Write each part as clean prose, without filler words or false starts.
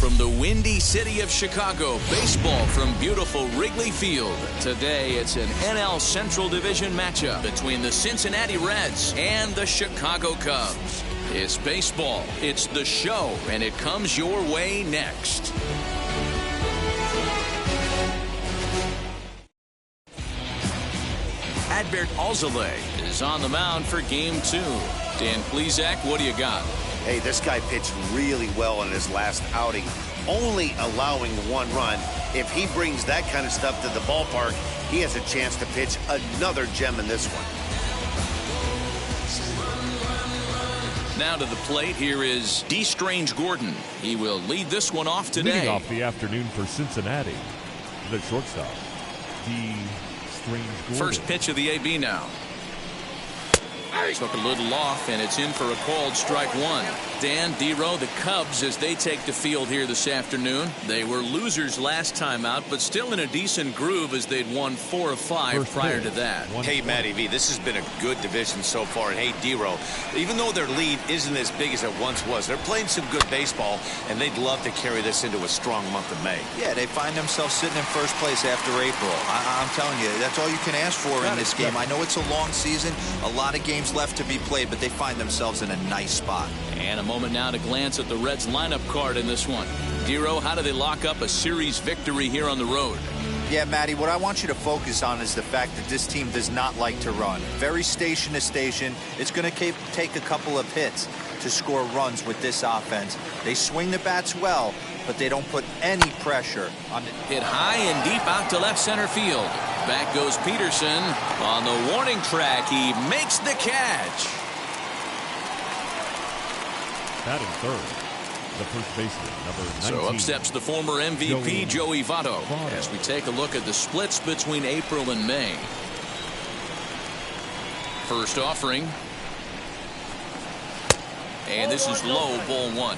from the windy city of Chicago, baseball from beautiful Wrigley Field. Today, it's an NL Central Division matchup between the Cincinnati Reds and the Chicago Cubs. It's baseball, it's the show, and it comes your way next. Adbert Alzolay is on the mound for Game 2. Dan Plesac, what do you got? Hey, this guy pitched really well in his last outing, only allowing 1 run. If he brings that kind of stuff to the ballpark, he has a chance to pitch another gem in this one. Now to the plate, here is D. Strange Gordon. He will lead this one off today. Leading off the afternoon for Cincinnati, the shortstop, D. Strange Gordon. First pitch of the AB now. Took a little off, and it's in for a called strike 1. Dan, D-Row, the Cubs, as they take the field here this afternoon. They were losers last time out, but still in a decent groove as they'd won 4 of 5 prior to that. Hey, Matty V, this has been a good division so far. And hey, D-Row, even though their lead isn't as big as it once was, they're playing some good baseball, and they'd love to carry this into a strong month of May. Yeah, they find themselves sitting in first place after April. I'm telling you, that's all you can ask for in this game. I know it's a long season, a lot of games left to be played, but they find themselves in a nice spot. And a moment now to glance at the Reds lineup card in this one. Dero, how do they lock up a series victory here on the road? Yeah, Matty, what I want you to focus on is the fact that this team does not like to run. Very station to station. It's going to take a couple of hits to score runs with this offense. They swing the bats well, but they don't put any pressure on it. Hit high and deep out to left center field. Back goes Peterson. On the warning track, he makes the catch. Batting third, the first baseman, number 19. So up steps the former MVP, Joey Votto, as we take a look at the splits between April and May. First offering. And this is low, ball 1.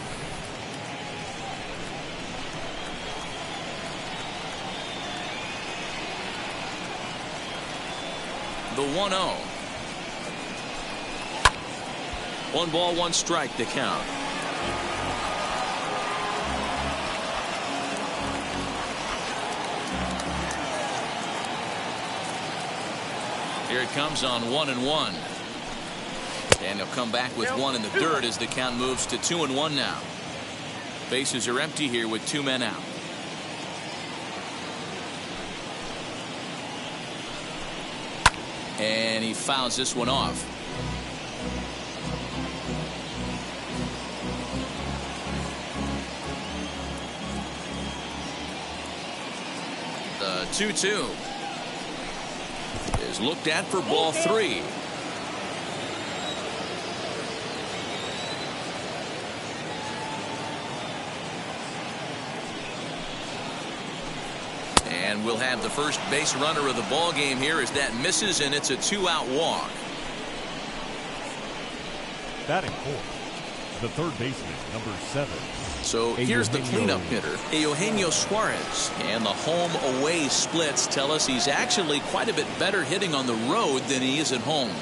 The 1-0. 1 ball, 1 strike to count. Here it comes on 1-1. And he'll come back with 1 in the dirt as the count moves to 2-1 now. Bases are empty here with 2 men out. And he fouls this one off. The 2-2 is looked at for ball 3. And we'll have the first base runner of the ball game here as that misses, and it's a 2-out walk. Batting fourth, the third baseman, number 7. So here's the cleanup hitter, Eugenio Suarez. And the home-away splits tell us he's actually quite a bit better hitting on the road than he is at home.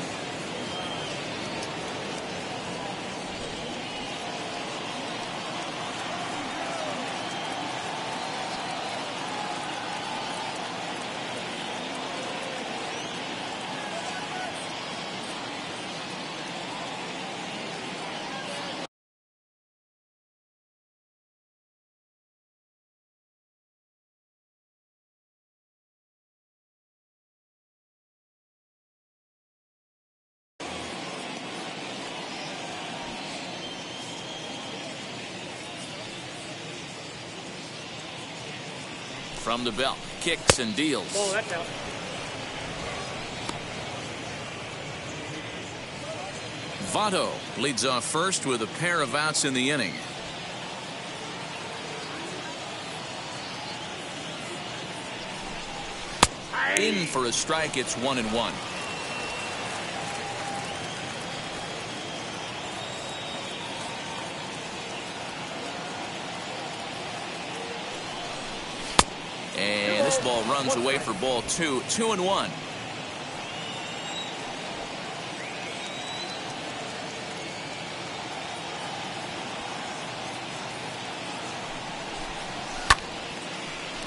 From the belt, kicks and deals. Oh, that's out. Votto leads off first with a pair of outs in the inning. In for a strike, it's 1-1. And this ball runs away for ball 2. 2-1.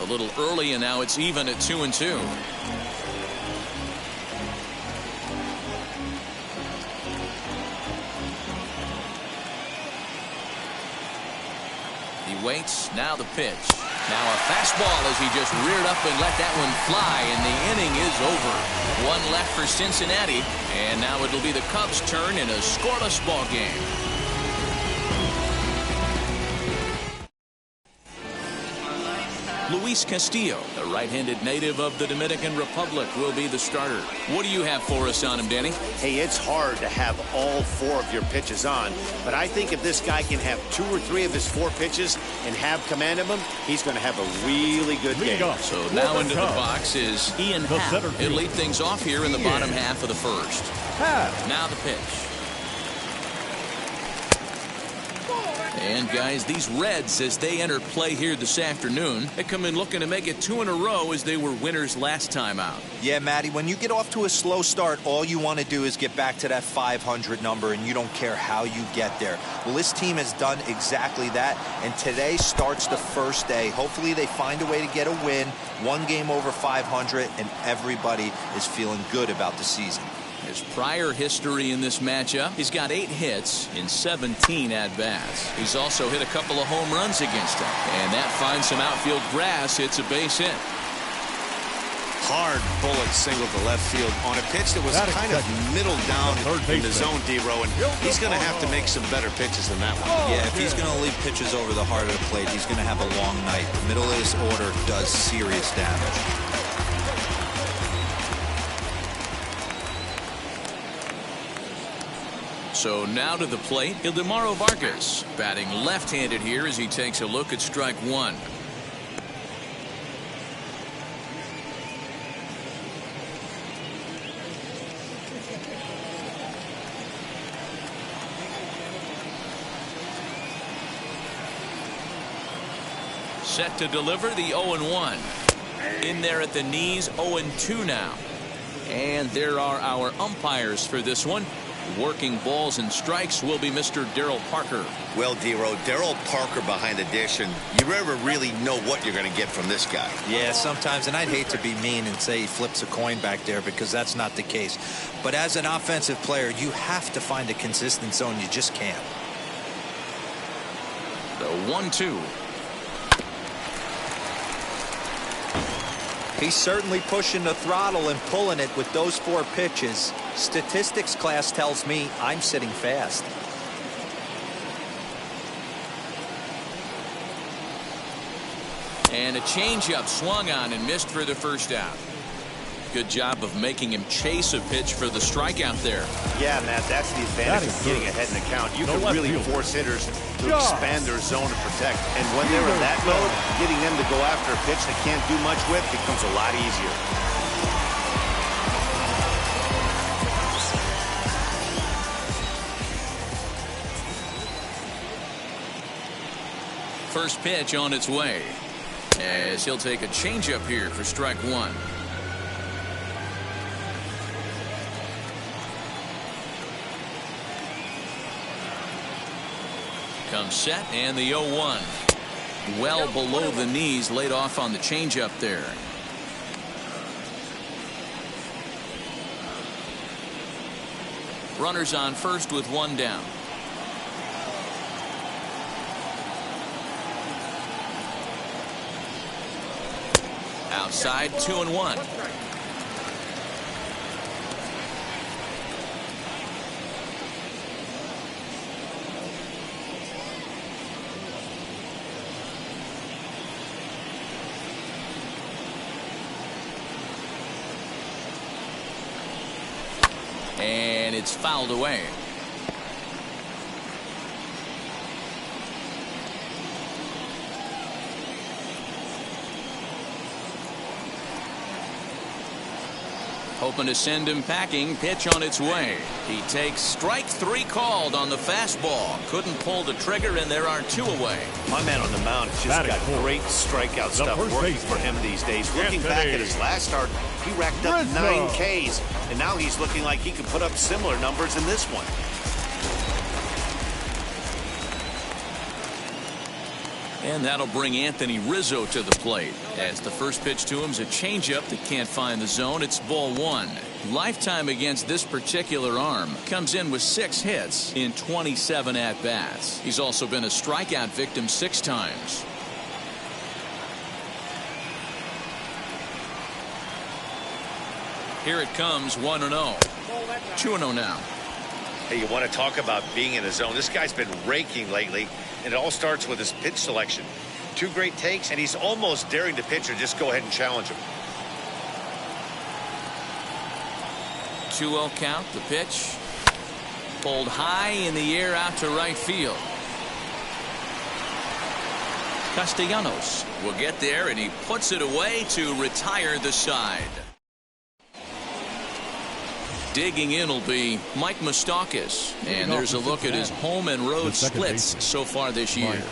A little early, and now it's even at 2-2. He waits. Now the pitch. Now a fastball as he just reared up and let that one fly, and the inning is over. One left for Cincinnati, and now it'll be the Cubs' turn in a scoreless ball game. Luis Castillo, the right-handed native of the Dominican Republic, will be the starter. What do you have for us on him, Danny? Hey, it's hard to have all 4 of your pitches on, but I think if this guy can have 2 or 3 of his 4 pitches and have command of them, he's going to have a really good game. So now into the box is Ian Happ. He'll lead things off here in the bottom half of the first. Now the pitch. And, guys, these Reds, as they enter play here this afternoon, they come in looking to make it 2 in a row as they were winners last time out. Yeah, Matty, when you get off to a slow start, all you want to do is get back to that 500 number, and you don't care how you get there. Well, this team has done exactly that, and today starts the first day. Hopefully they find a way to get a win, 1 game over 500, and everybody is feeling good about the season. His prior history in this matchup, he's got 8 hits in 17 at-bats. He's also hit a couple of home runs against him, and that finds some outfield grass. It's a base hit. Hard bullet single to left field on a pitch that was kind of middle down in the zone, D-Row, and he's going to have to make some better pitches than that one. Yeah, if he's going to leave pitches over the heart of the plate, he's going to have a long night. The middle of this order does serious damage. So now to the plate, Ildemaro Vargas, batting left-handed here as he takes a look at strike 1. Set to deliver the 0-1. In there at the knees, 0-2 now. And there are our umpires for this one. Working balls and strikes will be Mr. Darryl Parker. Well, D-Row, Darryl Parker behind the dish, and you never really know what you're going to get from this guy. Yeah, sometimes, and I'd hate to be mean and say he flips a coin back there because that's not the case. But as an offensive player, you have to find a consistent zone. You just can't. The 1-2. He's certainly pushing the throttle and pulling it with those 4 pitches. Statistics class tells me I'm sitting fast. And a changeup swung on and missed for the first out. Good job of making him chase a pitch for the strikeout there. Yeah, Matt, that's the advantage of getting ahead in the count. You can really force hitters to expand their zone and protect. And when they're in that mode, getting them to go after a pitch they can't do much with becomes a lot easier. First pitch on its way, as he'll take a changeup here for strike 1. Comes set, and the 0-1. Well below the knees, laid off on the changeup there. Runners on first with 1 down. Outside, 2-1. And it's fouled away. Hoping to send him packing. Pitch on its way. He takes strike 3 called on the fastball. Couldn't pull the trigger, and there are 2 away. My man on the mound has just got great strikeout stuff working for him these days. Looking back at his last start, he racked up 9 Ks, and now he's looking like he can put up similar numbers in this one. And that'll bring Anthony Rizzo to the plate. As the first pitch to him is a changeup that can't find the zone. It's ball one. Lifetime against this particular arm. Comes in with 6 hits in 27 at-bats. He's also been a strikeout victim 6 times. Here it comes, 1-0. 2-0 now. Hey, you want to talk about being in the zone? This guy's been raking lately, and it all starts with his pitch selection. 2 great takes, and he's almost daring the pitcher just go ahead and challenge him. 2-0 count. The pitch pulled high in the air out to right field. Castellanos will get there, and he puts it away to retire the side. Digging in will be Mike Moustakas, and there's a look at his home and road splits so far this year.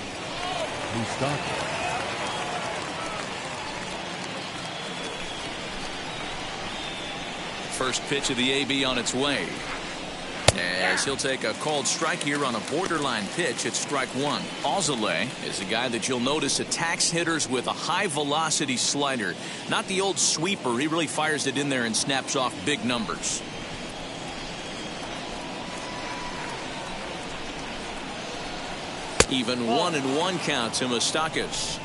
First pitch of the AB on its way, as he'll take a called strike here on a borderline pitch at strike 1. Alzolay is a guy that you'll notice attacks hitters with a high velocity slider, not the old sweeper. He really fires it in there and snaps off big numbers. Even 1-1 count to Moustakas.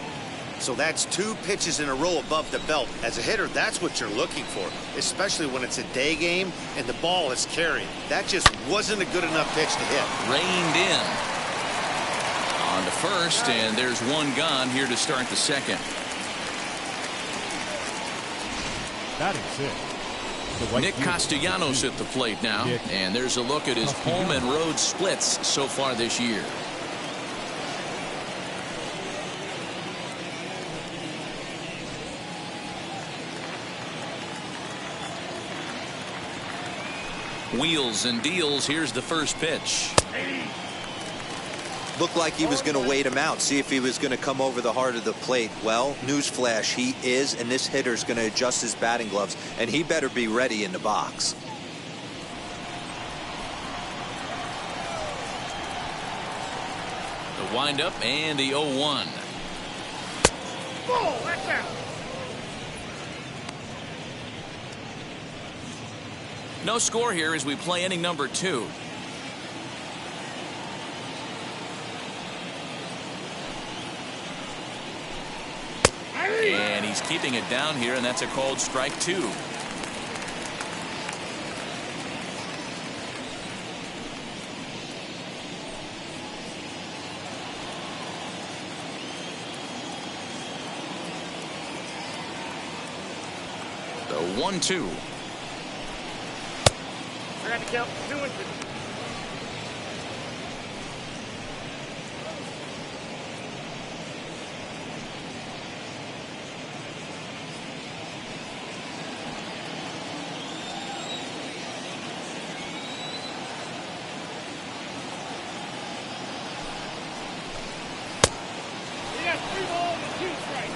So that's 2 pitches in a row above the belt. As a hitter, that's what you're looking for, especially when it's a day game and the ball is carried. That just wasn't a good enough pitch to hit. Reined in. On to first, and there's 1 gone here to start the second. Batting 6. Nick Castellanos at the plate now, and there's a look at his home and road splits so far this year. Wheels and deals. Here's the first pitch. Looked like he was going to wait him out, see if he was going to come over the heart of the plate. Well, newsflash, he is, and this hitter's going to adjust his batting gloves, and he better be ready in the box. The windup and the 0-1. Oh, that's out. No score here as we play inning number 2. And he's keeping it down here, and that's a called strike 2. The 1-2. I got to count 2 and 3. He got 3 balls and 2 strikes.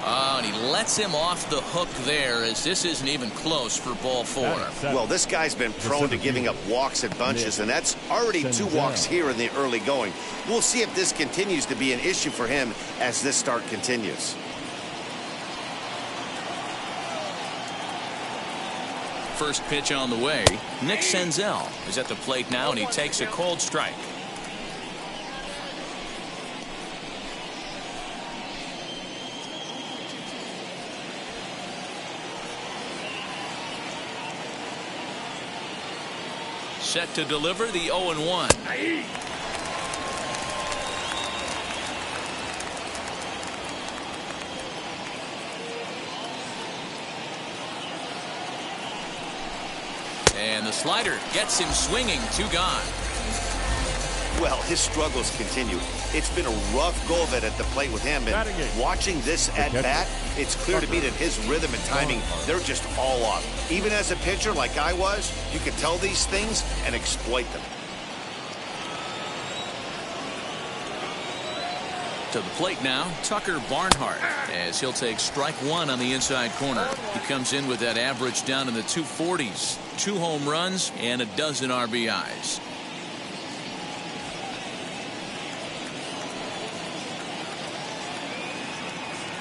And he lets him off the hook there, as this isn't even close for ball 4. Well, this guy's been prone to giving up walks at bunches, and that's already 2 walks here in the early going. We'll see if this continues to be an issue for him as this start continues. First pitch on the way. Nick Senzel is at the plate now, and he takes a cold strike. Set to deliver the 0-1. And the slider gets him swinging. 2 gone. Well, his struggles continue. It's been a rough go of it at the plate with him. And watching this at-bat, it's clear to me that his rhythm and timing, they're just all off. Even as a pitcher like I was, you can tell these things and exploit them. To the plate now, Tucker Barnhart, as he'll take strike one on the inside corner. He comes in with that average down in the 240s. 2 home runs and a dozen RBIs.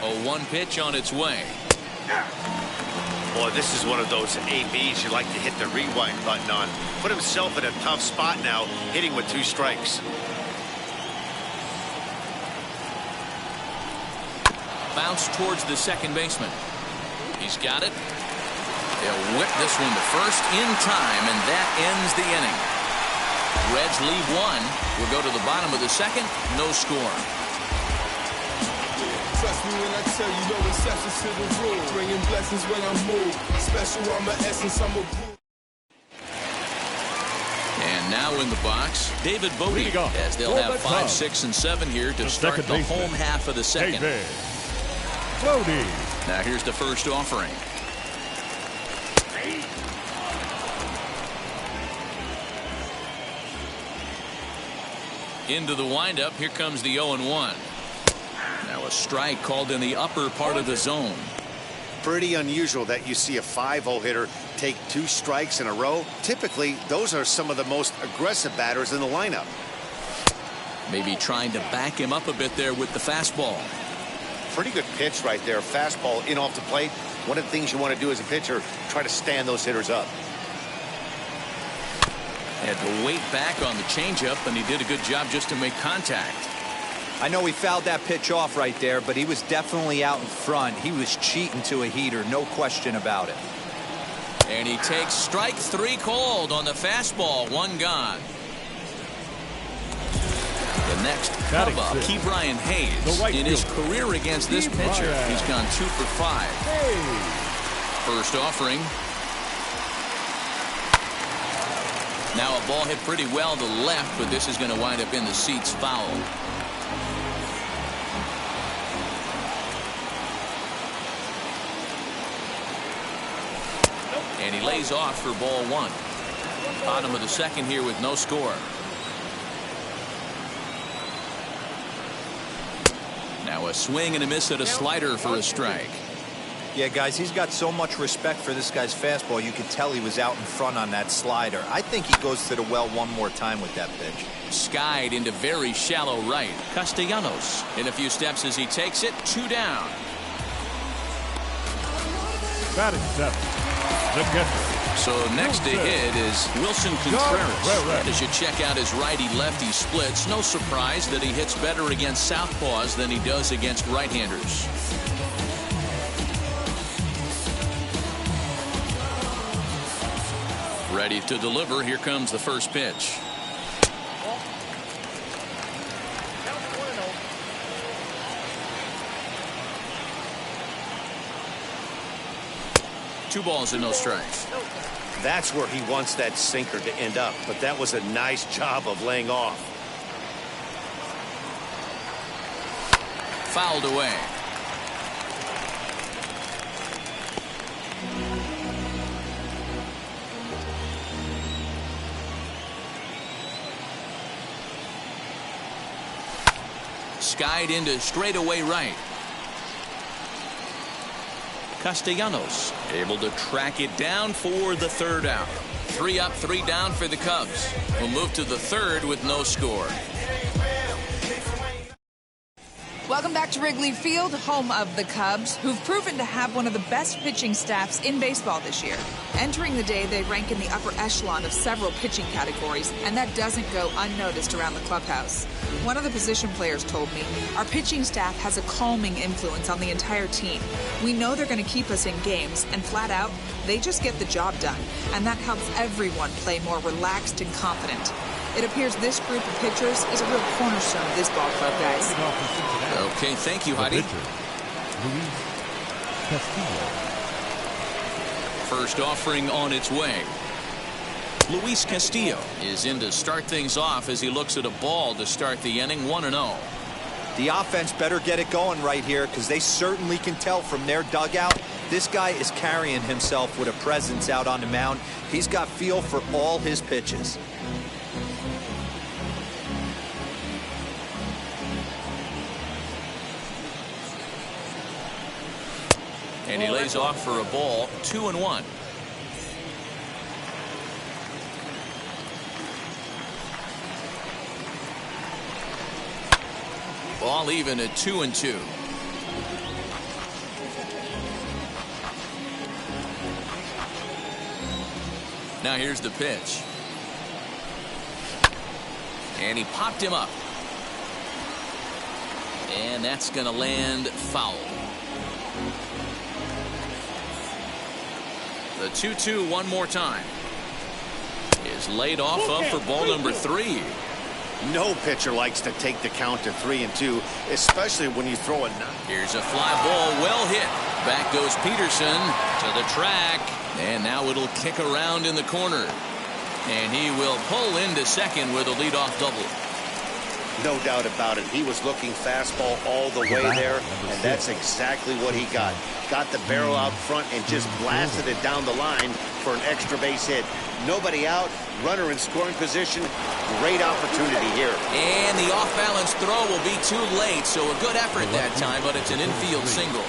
A 1 pitch on its way. Boy, this is one of those ABs you like to hit the rewind button on. Put himself in a tough spot now, hitting with 2 strikes. Bounce towards the second baseman. He's got it. They'll whip this one to first in time, and that ends the inning. Reds leave 1. We'll go to the bottom of the second. No score. Trust me when I tell you, no exceptions to the rule. Bringing blessings when I move. Special, I'm an essence, I'm a groove. And now in the box, David Bodie, as they'll have 5, 6, and 7 here to start the home half of the second. Bodie. Now here's the first offering. Into the windup. Here comes the 0-1. Now a strike called in the upper part of the zone. Pretty unusual that you see a 5-0 hitter take 2 strikes in a row. Typically, those are some of the most aggressive batters in the lineup. Maybe trying to back him up a bit there with the fastball. Pretty good pitch right there. Fastball in off the plate. One of the things you want to do as a pitcher, try to stand those hitters up. Had to wait back on the changeup, and he did a good job just to make contact. I know he fouled that pitch off right there, but he was definitely out in front. He was cheating to a heater, no question about it. And he takes strike 3 called on the fastball. 1 gone. The next Cub up, Ke'Bryan Hayes. In his career against this pitcher, he's gone 2 for 5. First offering. Now a ball hit pretty well to left, but this is going to wind up in the seats foul. And he lays off for ball 1. Bottom of the second here with no score. Now a swing and a miss at a slider for a strike. Yeah, guys, he's got so much respect for this guy's fastball. You could tell he was out in front on that slider. I think he goes to the well one more time with that pitch. Skied into very shallow right. Castellanos in a few steps as he takes it. 2 down. Batting 7. The catcher. So next to hit is Wilson Contreras. And as you check out his righty-lefty splits, no surprise that he hits better against southpaws than he does against right-handers. Ready to deliver. Here comes the first pitch. Two balls and no strikes. That's where he wants that sinker to end up, but that was a nice job of laying off. Fouled away. Skied into straightaway right. Castellanos able to track it down for the 3rd out. 3 up, 3 down for the Cubs. We'll move to the 3rd with no score. Welcome back to Wrigley Field, home of the Cubs, who've proven to have one of the best pitching staffs in baseball this year. Entering the day, they rank in the upper echelon of several pitching categories, and that doesn't go unnoticed around the clubhouse. One of the position players told me, our pitching staff has a calming influence on the entire team. We know they're going to keep us in games, and flat out, they just get the job done, and that helps everyone play more relaxed and confident. It appears this group of pitchers is a real cornerstone of this ball club, guys. Okay, thank you, Heidi. First offering on its way. Luis Castillo is in to start things off as he looks at a ball to start the inning. 1-0. The offense better get it going right here, because they certainly can tell from their dugout this guy is carrying himself with a presence out on the mound. He's got feel for all his pitches. And he lays off for a ball, 2-1. Ball even at 2-2. Now here's the pitch. And he popped him up. And that's going to land foul. The 2-2 one more time. Is laid off up for ball number 3. No pitcher likes to take the count to 3-2, especially when you throw a 9. Here's a fly ball, well hit. Back goes Peterson to the track. And now it'll kick around in the corner. And he will pull into second with a leadoff double. No doubt about it. He was looking fastball all the way there, and that's exactly what he got. Got the barrel out front and just blasted it down the line for an extra base hit. Nobody out, runner in scoring position. Great opportunity here. And the off-balance throw will be too late, so a good effort that time, but it's an infield single.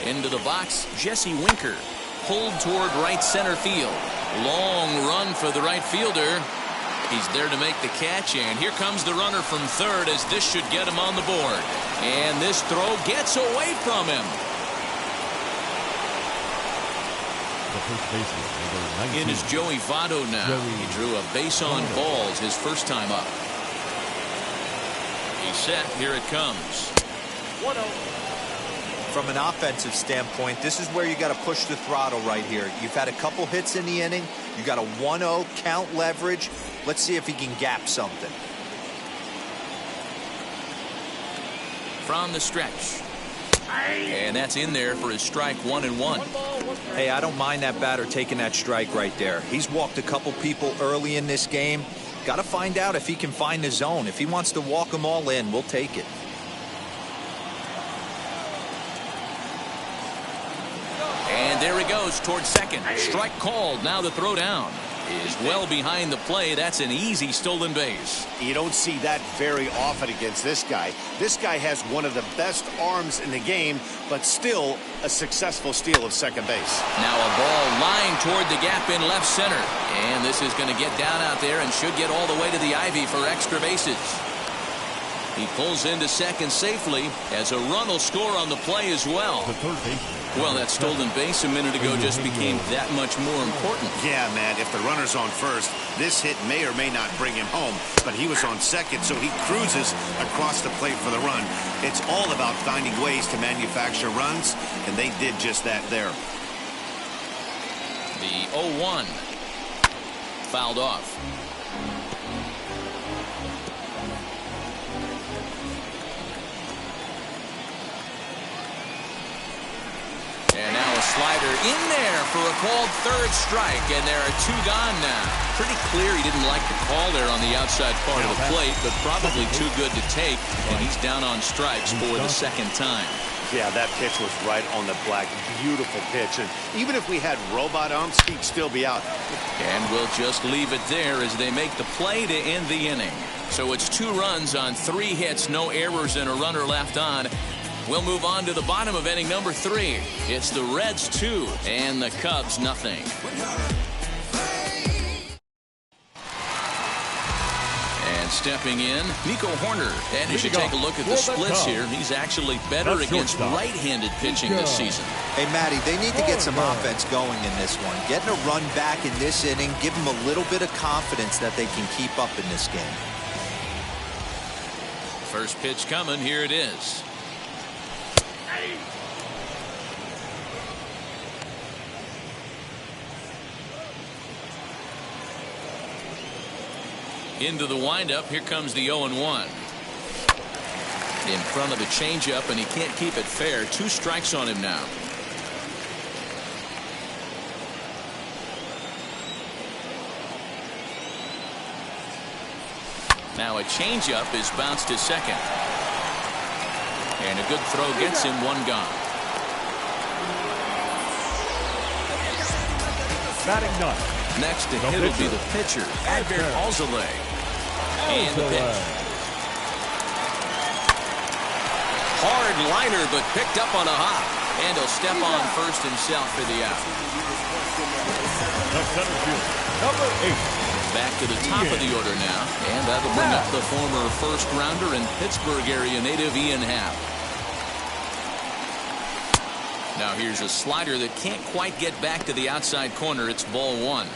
Into the box, Jesse Winker. Pulled toward right center field. Long run for the right fielder. He's there to make the catch, and here comes the runner from third as this should get him on the board. And this throw gets away from him. The first baseman, number 19. In is Joey Votto now. He drew a base on balls his first time up. He's set. Here it comes. 1-0. From an offensive standpoint, this is where you got to push the throttle right here. You've had a couple hits in the inning. You got a 1-0 count leverage. Let's see if he can gap something. From the stretch. And that's in there for his strike, 1-1. Hey, I don't mind that batter taking that strike right there. He's walked a couple people early in this game. Got to find out if he can find the zone. If he wants to walk them all in, we'll take it. And there he goes towards second. Strike called. Now the throw down is well behind the play. That's an easy stolen base. You don't see that very often against this guy. This guy has one of the best arms in the game, but still a successful steal of second base. Now a ball lined toward the gap in left center. And this is going to get down out there and should get all the way to the ivy for extra bases. He pulls into second safely as a run will score on the play as well. The third baseman. Well, that stolen base a minute ago just became that much more important. Yeah, man, if the runner's on first, this hit may or may not bring him home, but he was on second, so he cruises across the plate for the run. It's all about finding ways to manufacture runs, and they did just that there. The 0-1 fouled off. And now a slider in there for a called third strike, and there are 2 gone now. Pretty clear he didn't like the call there on the outside part of the plate, but probably too good to take, and he's down on strikes for the second time. Yeah, that pitch was right on the black. Beautiful pitch, and even if we had robot umps, he'd still be out. And we'll just leave it there as they make the play to end the inning. So it's 2 runs on 3 hits, no errors, and a runner left on. We'll move on to the bottom of inning number 3. It's the Reds 2 and the Cubs nothing. And stepping in, Nico Horner. And as you take a look at the splits here, he's actually better against right-handed pitching this season. Hey, Matty, they need to get some offense going in this one. Getting a run back in this inning, give them a little bit of confidence that they can keep up in this game. First pitch coming. Here it is. Into the windup. Here comes the 0-1. In front of the changeup, and he can't keep it fair. 2 strikes on him now. Now a changeup is bounced to second. And a good throw gets him 1 gone. Batting ninth. Next to hit will be the pitcher, Adbert Alzolay. And the pitch. Hard liner, but picked up on a hop. And he'll step on first himself for the out. The center fielder, number 8. Back to the top of the order now. And that'll bring up the former first-rounder and Pittsburgh area native Ian Happ. Now here's a slider that can't quite get back to the outside corner. It's ball 1.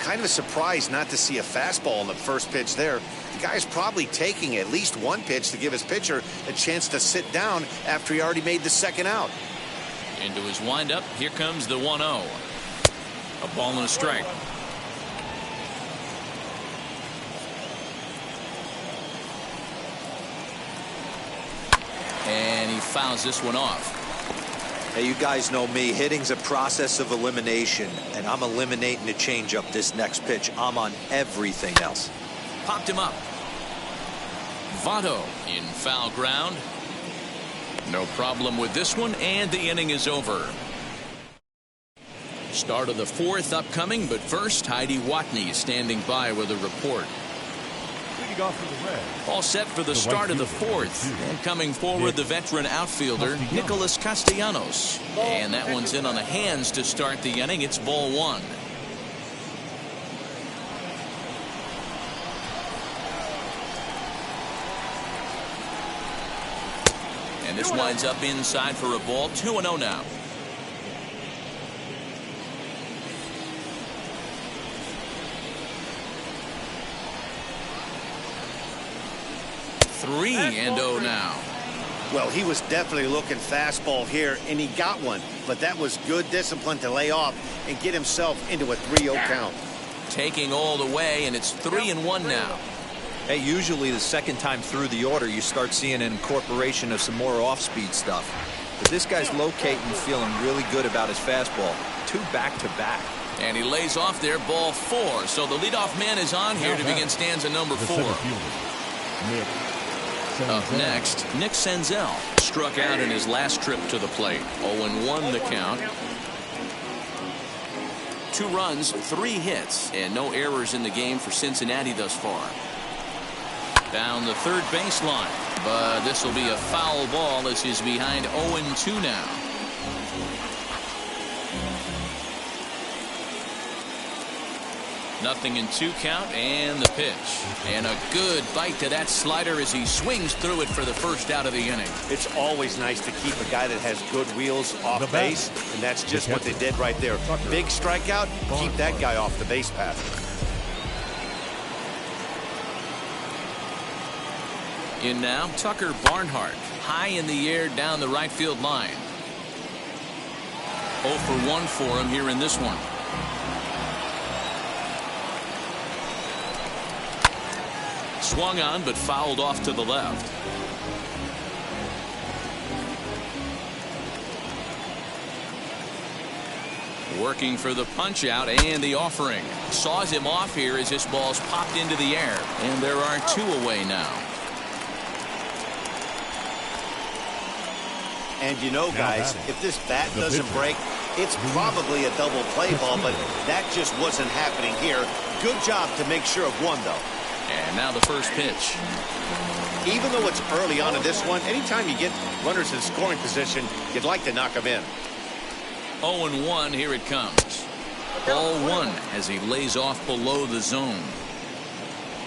Kind of surprised not to see a fastball on the first pitch there. The guy's probably taking at least one pitch to give his pitcher a chance to sit down after he already made the second out. Into his windup. Here comes the 1-0. A ball and a strike. And he fouls this one off. Hey, you guys know me. Hitting's a process of elimination, and I'm eliminating the changeup this next pitch. I'm on everything else. Popped him up. Votto in foul ground. No problem with this one, and the inning is over. Start of the 4th upcoming, but first, Heidi Watney standing by with a report. All set for the start of the 4th. And coming forward, the veteran outfielder, Nicholas Castellanos. And that one's in on the hands to start the inning. It's ball 1. And this winds up inside for a ball. 2-0 now. Three and 0 now. Well, he was definitely looking fastball here, and he got one. But that was good discipline to lay off and get himself into a 3-0 count. Taking all the way, and it's 3-1 now. Hey, usually the second time through the order, you start seeing an incorporation of some more off-speed stuff. But this guy's locating, feeling really good about his fastball. 2 back-to-back. And he lays off there, ball 4. So the leadoff man is on here to begin stanza number 4. Up next, Nick Senzel struck out in his last trip to the plate. 0-1 the count. 2 runs, 3 hits, and no errors in the game for Cincinnati thus far. Down the third baseline, but this will be a foul ball as he's behind 0-2 now. Nothing in 2 count, and the pitch. And a good bite to that slider as he swings through it for the first out of the inning. It's always nice to keep a guy that has good wheels off base, and that's just what they did right there. Big strikeout, keep that guy off the base path. In now, Tucker Barnhart. High in the air down the right field line. 0 for 1 for him here in this one. Swung on, but fouled off to the left. Working for the punch out and the offering. Saws him off here as this ball's popped into the air. And there are 2 away now. And you know, guys, if this bat doesn't break, it's probably a double play ball, but that just wasn't happening here. Good job to make sure of one, though. And now the first pitch. Even though it's early on in this one, anytime you get runners in scoring position, you'd like to knock them in. 0-1, here it comes. Ball 1 as he lays off below the zone.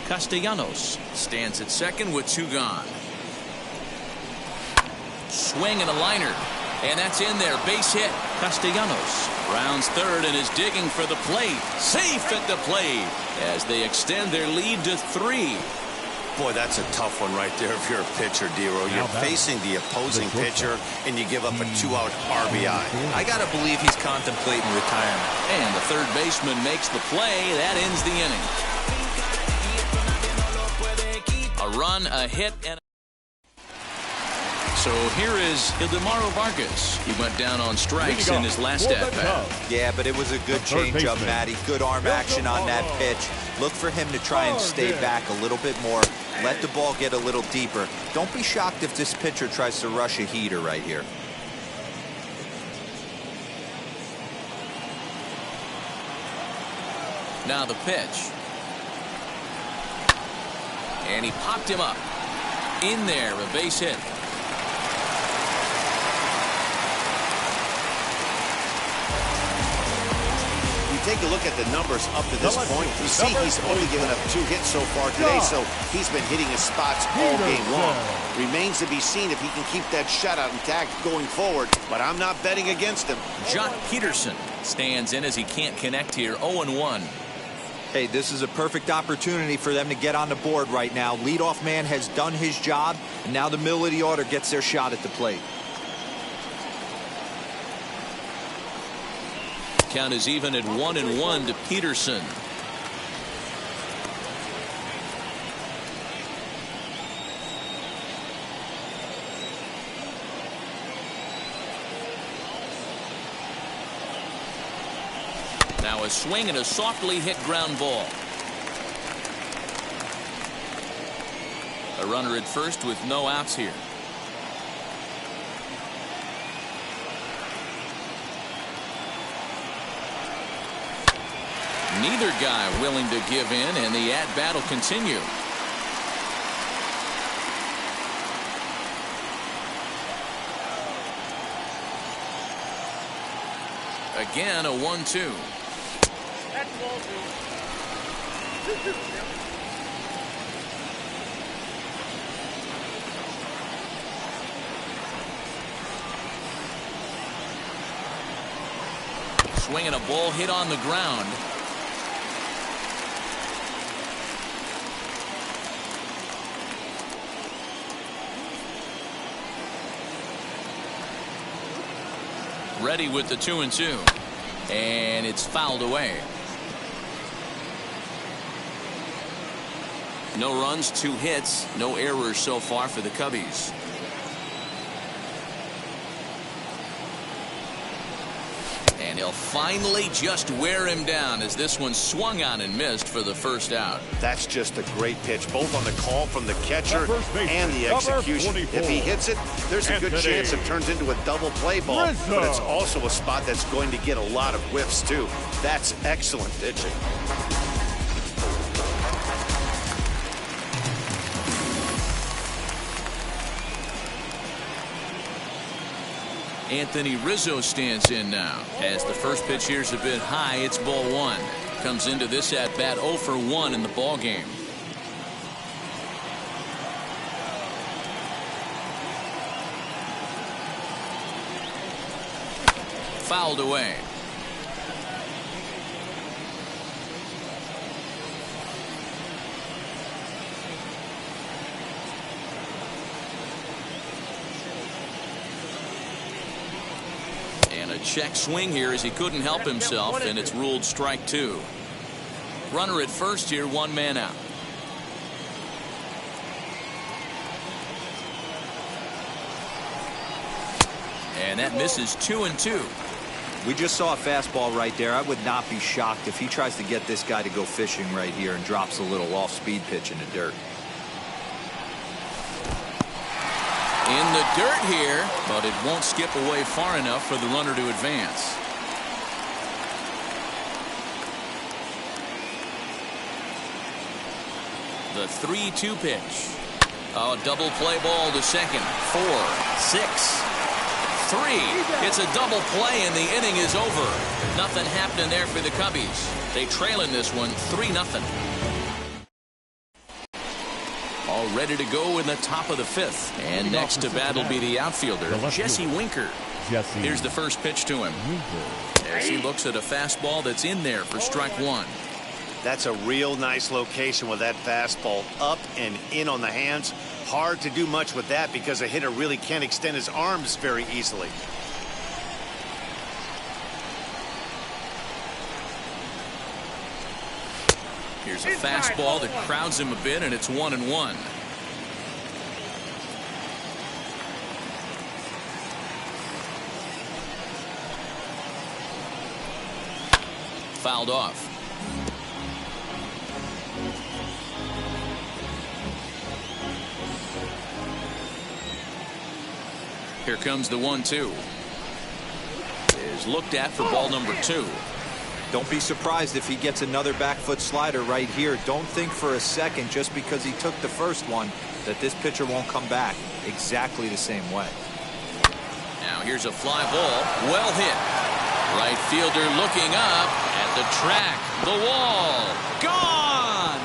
Castellanos stands at second with 2 gone. Swing and a liner. And that's in there. Base hit. Castellanos rounds third and is digging for the plate. Safe at the plate as they extend their lead to 3. Boy, that's a tough one right there if you're a pitcher, Dero. You're facing the opposing pitcher, and you give up a 2-out RBI. I got to believe he's contemplating retirement. And the third baseman makes the play. That ends the inning. A run, a hit, and so here is Ildemaro Vargas. He went down on strikes in his last at-bat. Yeah, but it was a good changeup, Matty. Good arm action on that pitch. Look for him to try and stay back a little bit more. Let the ball get a little deeper. Don't be shocked if this pitcher tries to rush a heater right here. Now the pitch. And he popped him up. In there, a base hit. take a look at the numbers up to this point, you see he's only given up 2 hits so far today, so he's been hitting his spots all game long. Remains to be seen if he can keep that shutout intact going forward, but I'm not betting against him. Jock Peterson stands in as he can't connect here, 0-1. Hey, this is a perfect opportunity for them to get on the board right now. Leadoff man has done his job, and now the middle of the order gets their shot at the plate. Count is even at 1-1 to Peterson. Now a swing and a softly hit ground ball. A runner at first with no outs here. Neither guy willing to give in, and the at-bat will continue. Again, a 1-2. That's ball 2. Swinging a ball hit on the ground. Ready with the 2-2, and it's fouled away. No runs, 2 hits, no errors so far for the Cubbies. And he'll finally just wear him down as this one swung on and missed for the first out. That's just a great pitch, both on the call from the catcher and the execution. If he hits it, there's a good chance it turns into a double play ball, but it's also a spot that's going to get a lot of whiffs too. That's excellent pitching. Anthony Rizzo stands in now. As the first pitch here's a bit high, it's ball 1. Comes into this at bat 0 for 1 in the ball game. Fouled away. Check swing here as he couldn't help himself, and it's ruled strike 2. Runner at first here, 1 man out. And that misses 2-2. We just saw a fastball right there. I would not be shocked if he tries to get this guy to go fishing right here and drops a little off-speed pitch in the dirt. In the dirt here, but it won't skip away far enough for the runner to advance. The 3-2 pitch. Oh, double play ball to second. 4, 6, 3. It's a double play and the inning is over. Nothing happening there for the Cubbies. They trail in this one 3-0. All ready to go in the top of the 5th. And next to bat will be the outfielder, Jesse Winker. Here's the first pitch to him. As he looks at a fastball that's in there for strike 1. That's a real nice location with that fastball up and in on the hands. Hard to do much with that because a hitter really can't extend his arms very easily. Here's a fastball that crowds him a bit, and it's 1-1. Fouled off. Here comes the 1-2. Is looked at for ball number 2. Don't be surprised if he gets another back foot slider right here. Don't think for a second, just because he took the first one, that this pitcher won't come back exactly the same way. Now here's a fly ball. Well hit. Right fielder looking up at The track, the wall, gone!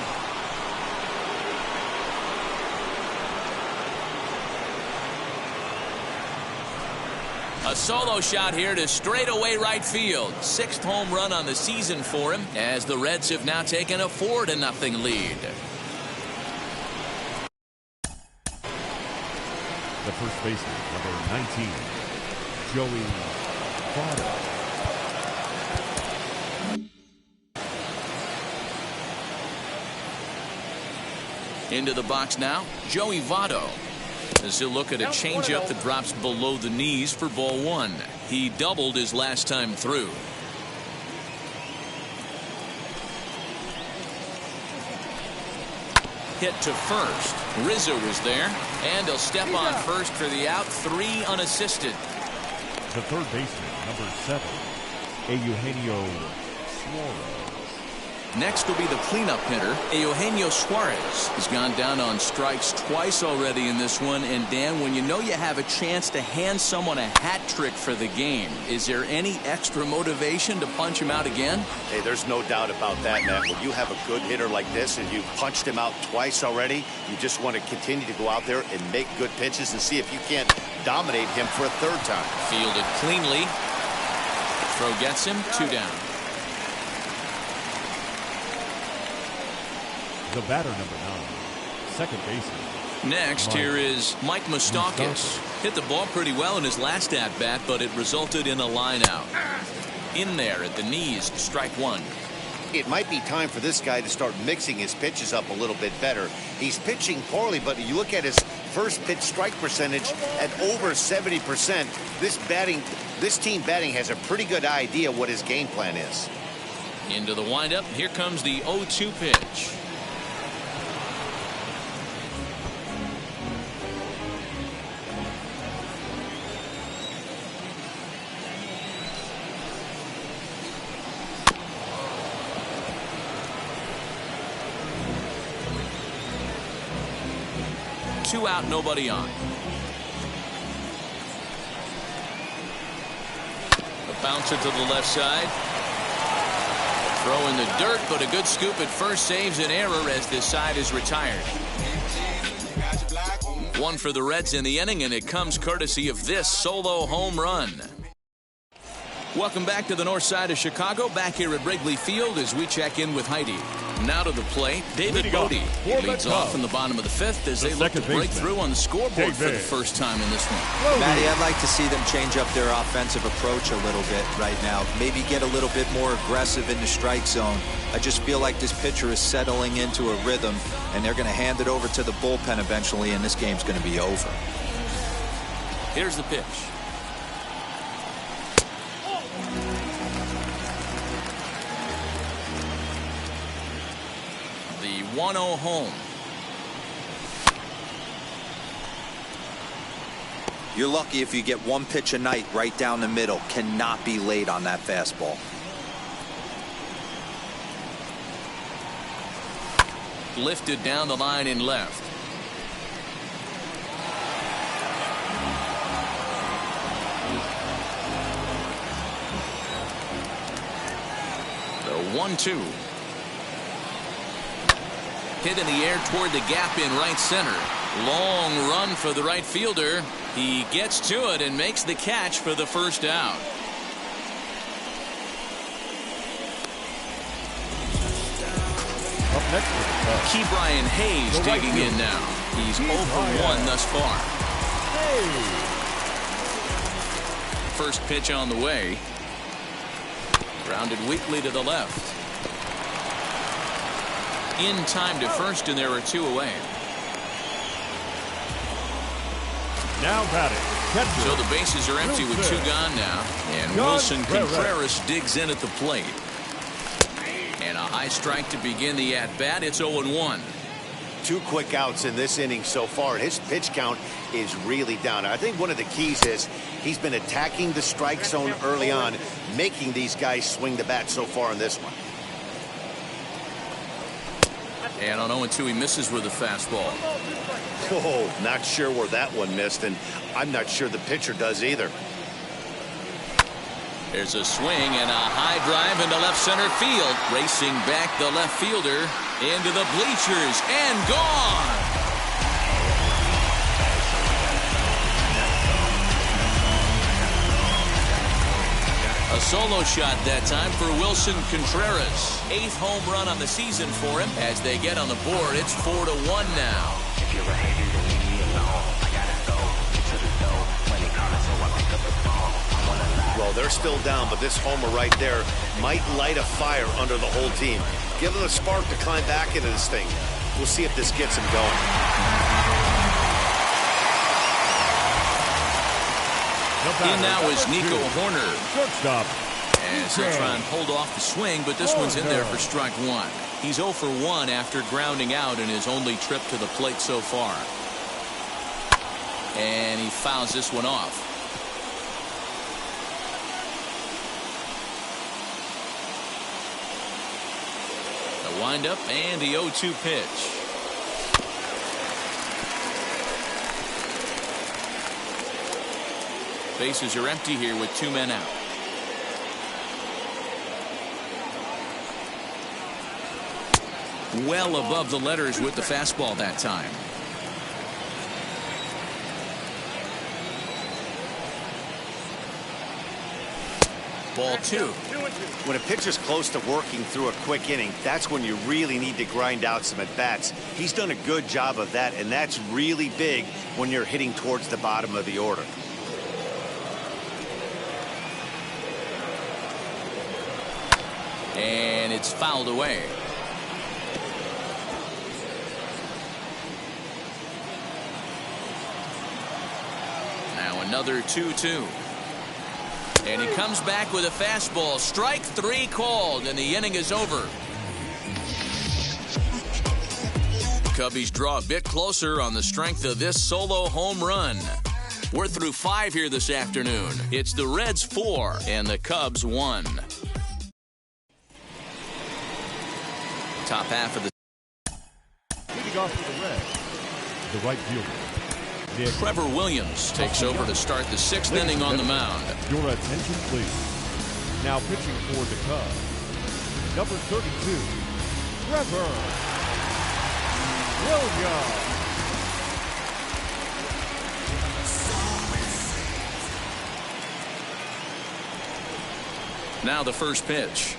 A solo shot here to straightaway right field. 6th home run on the season for him, as the Reds have now taken a 4-0 lead. The first baseman, number 19, Joey Votto. Into the box now, Joey Votto. As he'll look at a changeup that drops below the knees for ball 1. He doubled his last time through. Hit to first. Rizzo was there, and he'll step on first for the out. 3 unassisted. The third baseman, number 7, Eugenio Suarez. Next will be the cleanup hitter, Eugenio Suarez. He's gone down on strikes twice already in this one. And Dan, when you know you have a chance to hand someone a hat trick for the game, is there any extra motivation to punch him out again? Hey, there's no doubt about that, Matt. When you have a good hitter like this and you punched him out twice already, you just want to continue to go out there and make good pitches and see if you can't dominate him for a 3rd time. Fielded cleanly. Throw gets him, 2 down. The batter, number 9, second baseman. Next, here is Mike Moustakas. Hit the ball pretty well in his last at-bat, but it resulted in a line out. In there at the knees, strike 1. It might be time for this guy to start mixing his pitches up a little bit better. He's pitching poorly, but you look at his first pitch strike percentage at over 70%. This team batting has a pretty good idea what his game plan is. Into the windup. Here comes the 0-2 pitch. Two out, nobody on. A bouncer to the left side. Throw in the dirt, but a good scoop at first saves an error as this side is retired. 1 for the Reds in the inning, and it comes courtesy of this solo home run. Welcome back to the north side of Chicago, back here at Wrigley Field as we check in with Heidi. Now to the plate, David Bodie. He leads off in the bottom of the 5th as they look to break through on the scoreboard for the first time in this one. Matty, I'd like to see them change up their offensive approach a little bit right now. Maybe get a little bit more aggressive in the strike zone. I just feel like this pitcher is settling into a rhythm, and they're going to hand it over to the bullpen eventually, and this game's going to be over. Here's the pitch. The 1-0 home. You're lucky if you get 1 pitch a night right down the middle. Cannot be late on that fastball. Lifted down the line in left. The 1-2. Hit in the air toward the gap in right center. Long run for the right fielder. He gets to it and makes the catch for the first out. Up next for the Cubs, Ke'Bryan Hayes digging in now. He's 0 for 1 thus far. First pitch on the way. Grounded weakly to the left. In time to first, and there are 2 away. Now batting, catcher. So the bases are empty with 2 gone now. And Wilson Contreras digs in at the plate. And a high strike to begin the at-bat. It's 0-1. 2 quick outs in this inning so far. His pitch count is really down. I think one of the keys is he's been attacking the strike zone early on, making these guys swing the bat so far in this one. And on 0-2, he misses with a fastball. Oh, not sure where that one missed, and I'm not sure the pitcher does either. There's a swing and a high drive into left center field. Racing back the left fielder into the bleachers and gone. A solo shot that time for Wilson Contreras. 8th home run on the season for him. As they get on the board, it's 4-1 now. If you're a hater, then leave me alone. I gotta go to the door. Money calling, so I pick up the phone. Well, they're still down, but this homer right there might light a fire under the whole team. Give them a spark to climb back into this thing. We'll see if this gets him going. In now is Nico Horner. Shortstop. As he'll try and hold off the swing, but this one's in there for strike one. He's 0 for 1 after grounding out in his only trip to the plate so far. And he fouls this one off. The windup and the 0-2 pitch. Bases are empty here with 2 men out. Well above the letters with the fastball that time. Ball 2. When a pitcher's close to working through a quick inning, that's when you really need to grind out some at-bats. He's done a good job of that, and that's really big when you're hitting towards the bottom of the order. And it's fouled away. Now another 2-2. And he comes back with a fastball. Strike 3 called, and the inning is over. Cubbies draw a bit closer on the strength of this solo home run. We're through 5 here this afternoon. It's the Reds 4 and the Cubs 1. Top half of the Leading off for the Reds, the right fielder, Nick. Trevor Williams takes over to start the 6th inning on the mound. Your attention, please. Now pitching for the Cubs, number 32, Trevor Williams. Now the first pitch.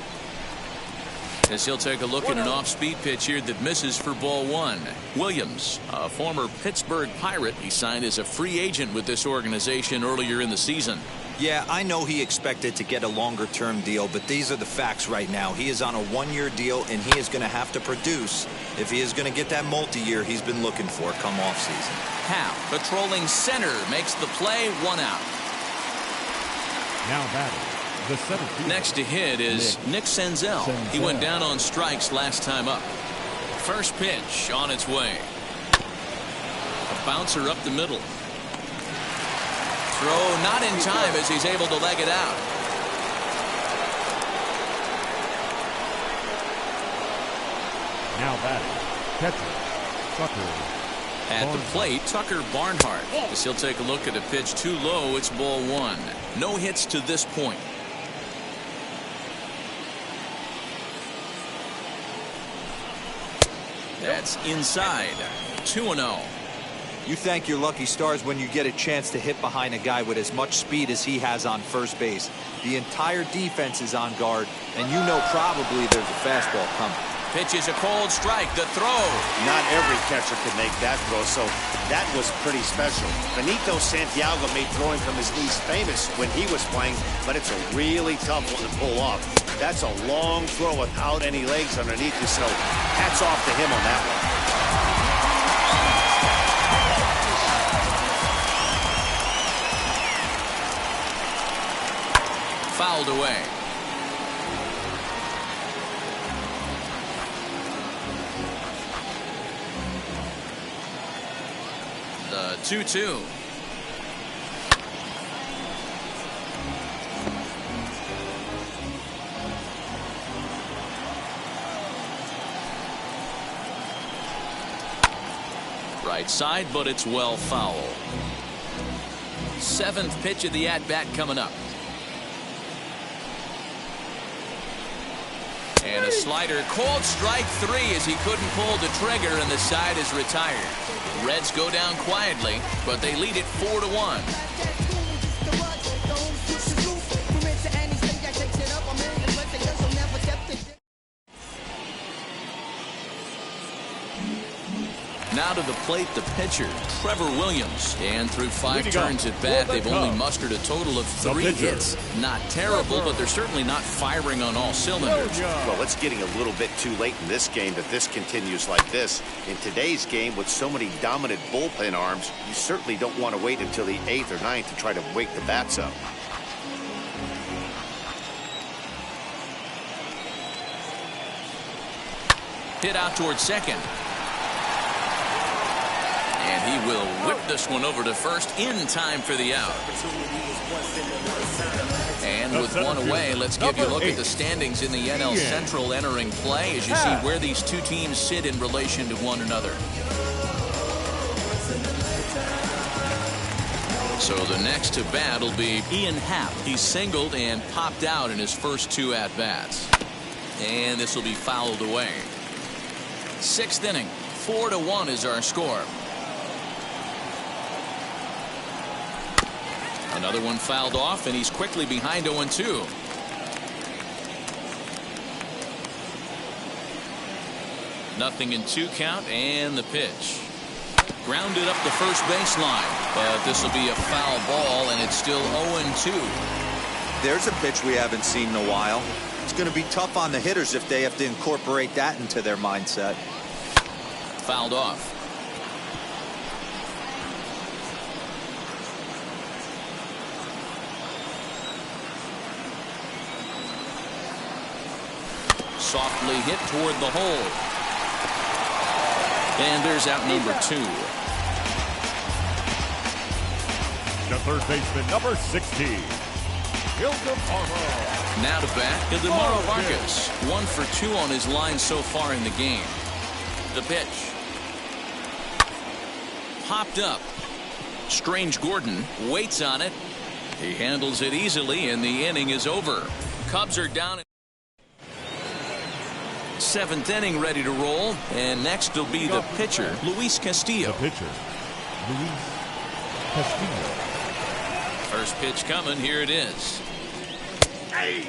As he'll take a look at an off-speed pitch here that misses for ball 1. Williams, a former Pittsburgh Pirate, he signed as a free agent with this organization earlier in the season. Yeah, I know he expected to get a longer-term deal, but these are the facts right now. He is on a 1-year deal, and he is going to have to produce if he is going to get that multi-year he's been looking for come off-season. Howe, patrolling center, makes the play, 1 out. Now batting. Next to hit is Nick Senzel. He went down on strikes last time up. First pitch on its way. A bouncer up the middle. Throw not in time as he's able to leg it out. Now batting. Catcher. Tucker. At the plate, Tucker Barnhart. As he'll take a look at a pitch too low, it's ball 1. No hits to this point. That's inside. 2-0. You thank your lucky stars when you get a chance to hit behind a guy with as much speed as he has on first base. The entire defense is on guard, and you know probably there's a fastball coming. Pitch is a cold strike. The throw. Not every catcher can make that throw, so that was pretty special. Benito Santiago made throwing from his knees famous when he was playing, but it's a really tough one to pull off. That's a long throw without any legs underneath you, so hats off to him on that one. Fouled away. The 2-2. Right side, but it's well foul. 7th pitch of the at-bat coming up. And a slider, called strike 3 as he couldn't pull the trigger and the side is retired. Reds go down quietly, but they lead it 4-1. Now to the plate, the pitcher, Trevor Williams. And through 5 turns at bat, they've only mustered a total of 3 hits. Not terrible, but they're certainly not firing on all cylinders. Well, it's getting a little bit too late in this game if this continues like this. In today's game, with so many dominant bullpen arms, you certainly don't want to wait until the 8th or 9th to try to wake the bats up. Hit out towards second. And he will whip this one over to first in time for the out. And with one away, let's give you a look at the standings in the NL Central entering play as you see where these two teams sit in relation to one another. So the next to bat will be Ian Happ. He singled and popped out in his first 2 at-bats. And this will be fouled away. 6th inning, 4-1 is our score. Another one fouled off, and he's quickly behind 0-2. Nothing in 2 count, and the pitch. Grounded up the first baseline, but this will be a foul ball, and it's still 0-2. There's a pitch we haven't seen in a while. It's going to be tough on the hitters if they have to incorporate that into their mindset. Fouled off. Softly hit toward the hole. And there's out number 2. The third baseman, number 16, Ildemaro. Now to bat, Ildemaro Vargas. 1 for 2 on his line so far in the game. The pitch. Popped up. Strange Gordon waits on it. He handles it easily, and the inning is over. Cubs are down. 7th inning ready to roll, and next will be the pitcher, Luis Castillo. The pitcher, Luis Castillo. First pitch coming. Here it is. Hey,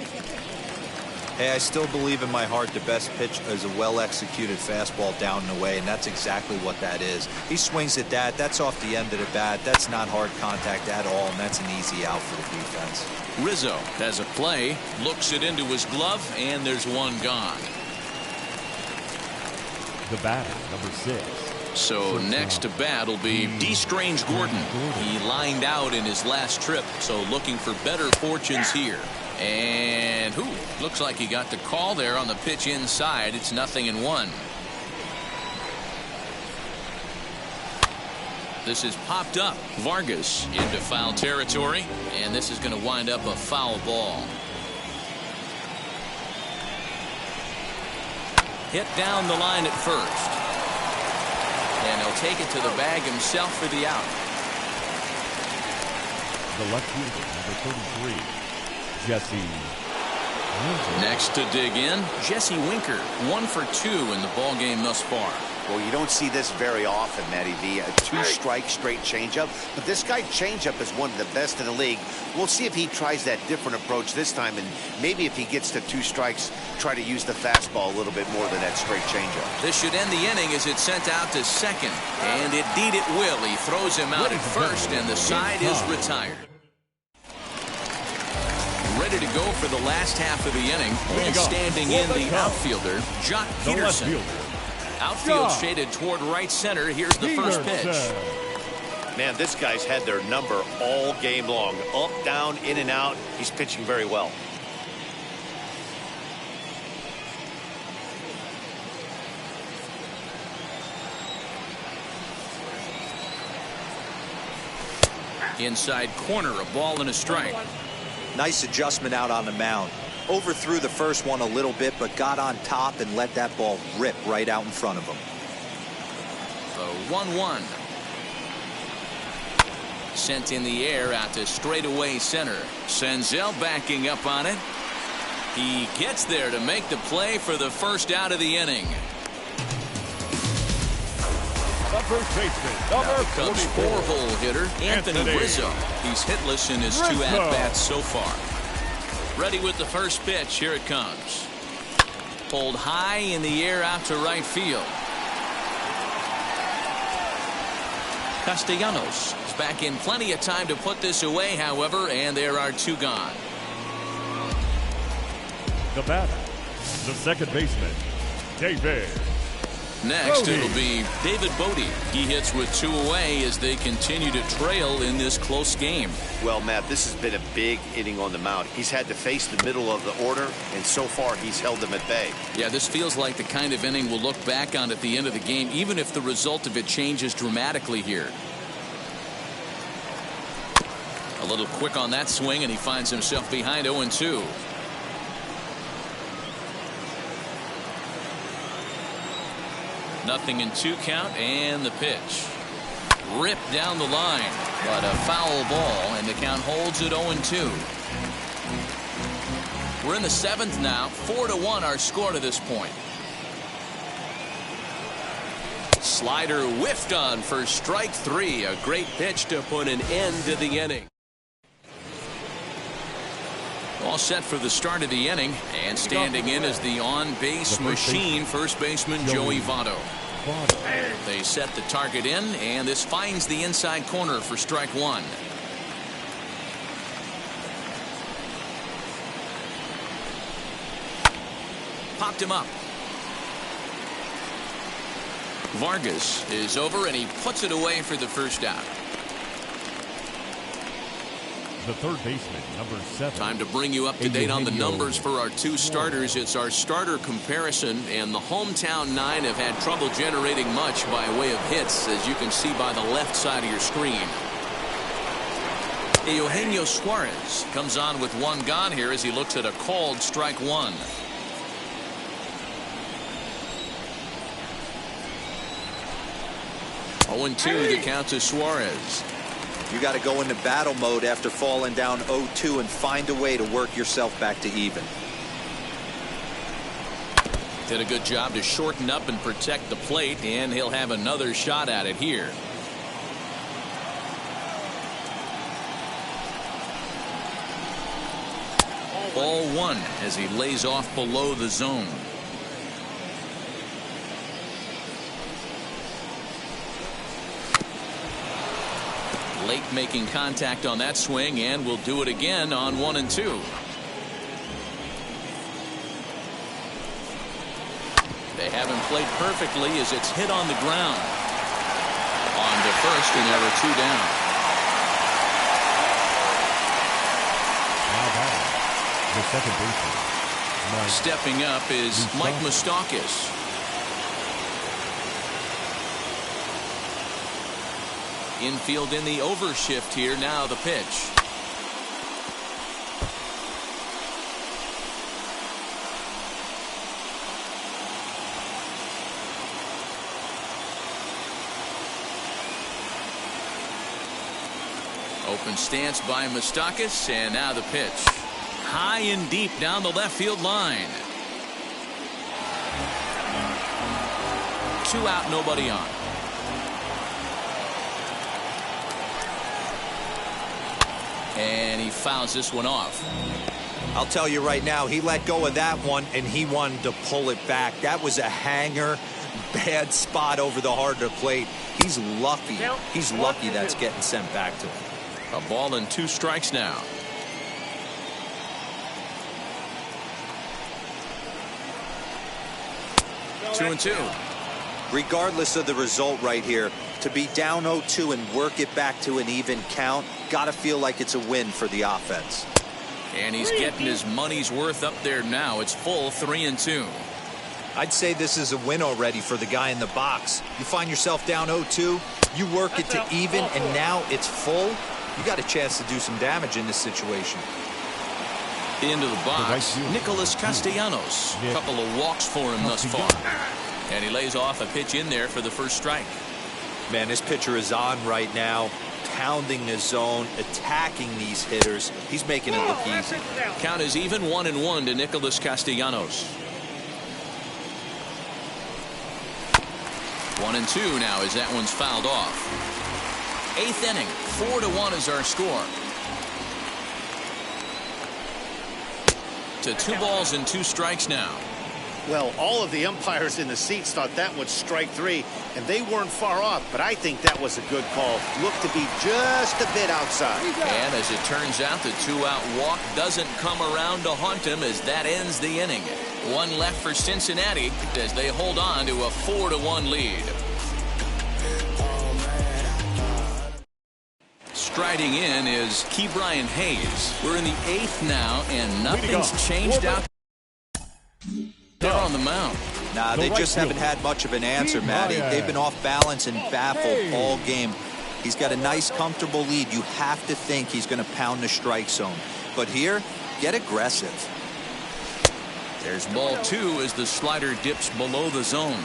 I still believe in my heart the best pitch is a well-executed fastball down and away, and that's exactly what that is. He swings at that. That's off the end of the bat. That's not hard contact at all, and that's an easy out for the defense. Rizzo has a play, looks it into his glove, and there's one gone. The batter, number 6. So next to bat will be D. Strange Gordon. He lined out in his last trip, so looking for better fortunes here. And looks like he got the call there on the pitch inside. It's 0-1. This is popped up. Vargas into foul territory, and this is going to wind up a foul ball. Hit down the line at first. And he'll take it to the bag himself for the out. The left fielder, number 33, Jesse Winker. Next to dig in, Jesse Winker. 1 for 2 in the ballgame thus far. Well, you don't see this very often, Matty V. A 2-strike straight changeup. But this guy changeup is one of the best in the league. We'll see if he tries that different approach this time. And maybe if he gets to 2 strikes, try to use the fastball a little bit more than that straight changeup. This should end the inning as it's sent out to second. And indeed it will. He throws him out at first, and the side is retired. Ready to go for the last half of the inning. And standing in the outfielder, Jock Peterson. Outfield shaded toward right center. Here's the first pitch. Man, this guy's had their number all game long. Up, down, in and out. He's pitching very well. Inside corner, a ball and a strike. Nice adjustment out on the mound. Overthrew the first one a little bit, but got on top and let that ball rip right out in front of him. The 1-1. Sent in the air out to straightaway center. Senzel backing up on it. He gets there to make the play for the first out of the inning. The first baseman, Now number comes 44. four-hole hitter Anthony Rizzo. He's hitless in his 2 at-bats so far. Ready with the first pitch. Here it comes. Pulled high in the air out to right field. Castellanos is back in plenty of time to put this away, however, and there are 2 gone. The batter, the second baseman, David. Next, Bodie. it'll be David Bodie. He hits with 2 away as they continue to trail in this close game. Well, Matt, this has been a big inning on the mound. He's had to face the middle of the order, and so far he's held them at bay. Yeah, this feels like the kind of inning we'll look back on at the end of the game, even if the result of it changes dramatically here. A little quick on that swing, and he finds himself behind 0-2. Nothing in 2 count, and the pitch. Ripped down the line, but a foul ball, and the count holds at 0-2. We're in the 7th now. 4-1 our score to this point. Slider whiffed on for strike 3. A great pitch to put an end to the inning. All set for the start of the inning, and standing in is the on-base machine, first baseman Joey Votto. They set the target in, and this finds the inside corner for strike 1. Popped him up. Vargas is over, and he puts it away for the first out. The third baseman, number 7. Time to bring you up to date on the numbers for our 2 starters. It's our starter comparison, and the hometown 9 have had trouble generating much by way of hits, as you can see by the left side of your screen. Eugenio Suarez comes on with 1 gone here as he looks at a called strike 1. Oh, 0-2 the count to Suarez. You got to go into battle mode after falling down 0-2 and find a way to work yourself back to even. Did a good job to shorten up and protect the plate, and he'll have another shot at it here. Ball 1 as he lays off below the zone. Late making contact on that swing, and will do it again on 1 and 2. They haven't played perfectly as it's hit on the ground. On to first, and there are 2 down. Now batting, the second baseman, Stepping up is Mike Moustakas. Infield in the overshift here. Now the pitch. Open stance by Moustakas, and now the pitch. High and deep down the left field line. 2 out, nobody on. And he fouls this one off. I'll tell you right now, he let go of that one, and he wanted to pull it back. That was a hanger, bad spot over the heart of the plate. He's lucky. He's lucky that's getting sent back to him. A ball and 2 strikes now. Two and 2. Regardless of the result right here, to be down 0-2 and work it back to an even count, gotta feel like it's a win for the offense. And he's getting his money's worth up there now. It's full 3 and 2. I'd say this is a win already for the guy in the box. You find yourself down 0-2, you work it to even, and now it's full. You got a chance to do some damage in this situation. Into the box, Nicholas Castellanos. A couple of walks for him thus far. And he lays off a pitch in there for the first strike. Man, this pitcher is on right now. pounding the zone, attacking these hitters. He's making it look easy. Count is even 1-1 to Nicholas Castellanos. 1-2 now as that one's fouled off. 8th inning, 4-1 is our score. To 2 balls and 2 strikes now. Well, all of the umpires in the seats thought that was strike 3, and they weren't far off, but I think that was a good call. Looked to be just a bit outside. And as it turns out, the 2-out walk doesn't come around to haunt him as that ends the inning. 1 left for Cincinnati as they hold on to a 4-1 lead. Striding in is Ke'Bryan Hayes. We're in the 8th now, and nothing's changed out there on the mound. Nah, they just haven't had much of an answer, Matty. They've been off balance and baffled all game. He's got a nice, comfortable lead. You have to think he's going to pound the strike zone. But here, get aggressive. There's ball 2 as the slider dips below the zone.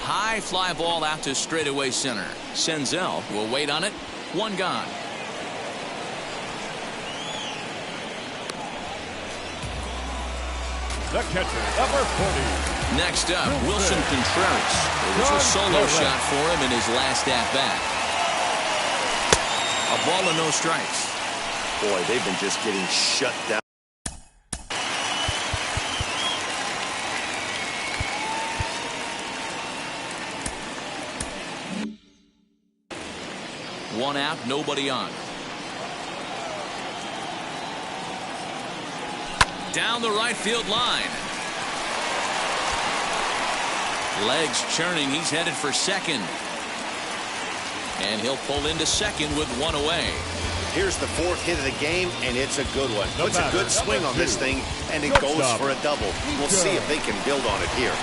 High fly ball out to straightaway center. Senzel will wait on it. 1 gone. The catcher, number 40. Next up, Wilson Contreras. It was a solo shot for him in his last at-bat. A ball and no strikes. Boy, they've been just getting shut down. One out, nobody on. Down the right field line. Legs churning. He's headed for second. And he'll pull into second with 1 away. Here's the 4th hit of the game, and it's a good one. Puts a good swing on this thing, and it goes for a double. We'll see if they can build on it here.